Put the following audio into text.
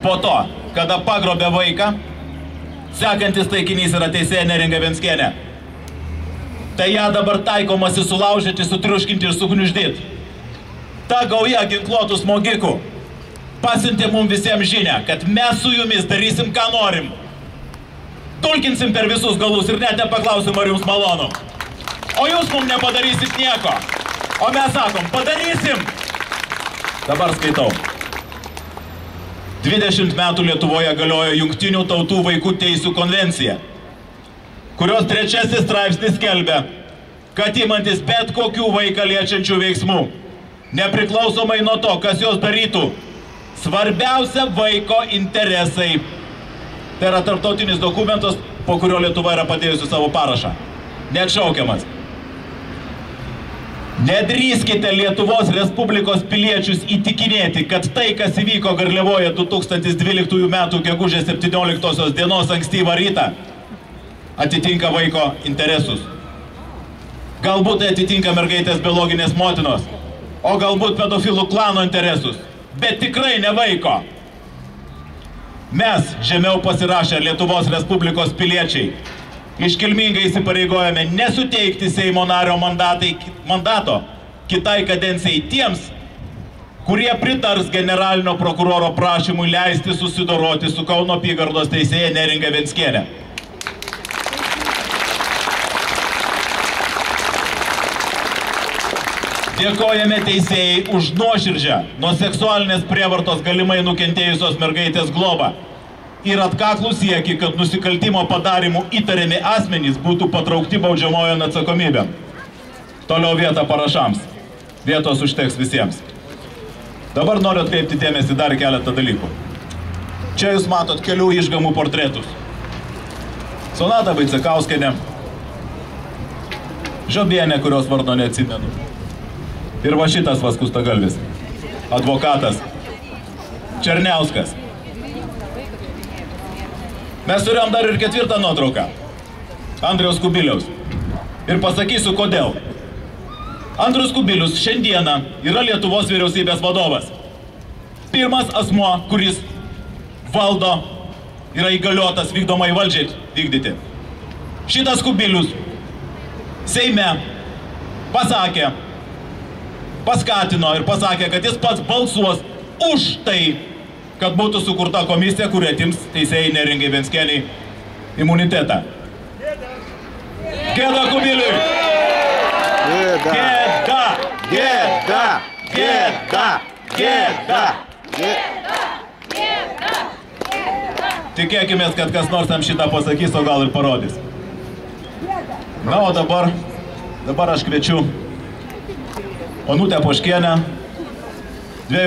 Po to, kada pagrobė vaiką, sekantis taikinys yra teisėja Neringa Venckienė. Tai ją dabar taikomasi sulaužyti, sutriuškinti ir sugniuždyti. Ta gauja ginkluotų smogikų pasiuntė mums visiems žinią, kad mes su jumis darysim, ką norim. Tulkinsim per visus galus ir net nepaklausim, ar jums malonu. O jūs mums nepadarysit nieko. O mes sakom, padarysim. Dabar skaitau. 20 metų Lietuvoje galiojo Jungtinių tautų vaikų teisių konvencija, kurios 3 straipsnis skelbia, kad imantis bet kokių vaiką liečiančių veiksmų, nepriklausomai nuo to, kas jos darytų, svarbiausia vaiko interesai. Tai yra tarptautinis dokumentas, po kurio Lietuva yra padėjusi savo parašą. Neatšaukiamas. Nedrįskite Lietuvos Respublikos piliečius įtikinėti, kad tai, kas įvyko Garliavoje 2012 metų gegužės 17 dienos ankstyvą rytą, atitinka vaiko interesus. Galbūt tai atitinka mergaitės biologinės motinos, o galbūt pedofilų klano interesus, bet tikrai ne vaiko. Mes, žemiau pasirašę Lietuvos Respublikos piliečiai, iškilmingai įsipareigojame nesuteikti Seimo nario mandato kitai kadencijai tiems, kurie pritars generalinio prokuroro prašymui leisti susidoroti su Kauno apygardos teisėja Neringa Venckienė. Dėkojame teisėjai už nuoširdžią nuo seksualinės prievartos galimai nukentėjusios mergaitės globą ir atkaklų siekį, kad nusikaltimo padarimų įtariami asmenys būtų patraukti baudžiamojon atsakomybėn. Toliau vieta parašams. Vietos užteks visiems. Dabar noriu atkreipti dėmesį dar keletą dalykų. Čia jūs matot kelių išgamų portretus. Sonata Vaicekauskienė, Žiobienė, kurios vardo neatsimenu. Ir va šitas vaskustagalvis, advokatas Černiauskas. Mes turėjom dar ir 4 nuotrauką, Andriaus Kubiliaus. Ir pasakysiu, kodėl. Andrius Kubilius šiandieną yra Lietuvos vyriausybės vadovas. Pirmas asmuo, kuris valdo, yra įgaliotas vykdomai valdžiai vykdyti. Šitas Kubilius Seime pasakė, paskatino ir pasakė, kad jis pats balsuos už tai, kad būtų sukurta komisija, kuri atims teisėjai Neringai Venckienei imunitetą. Gėda Kubiliui! Gėda! Gėda! Gėda! Gėda! Tikėkimės, kad kas nors tam šitą pasakys, o gal ir parodys. Na, o dabar aš kviečiu Onutę Poškienę, 2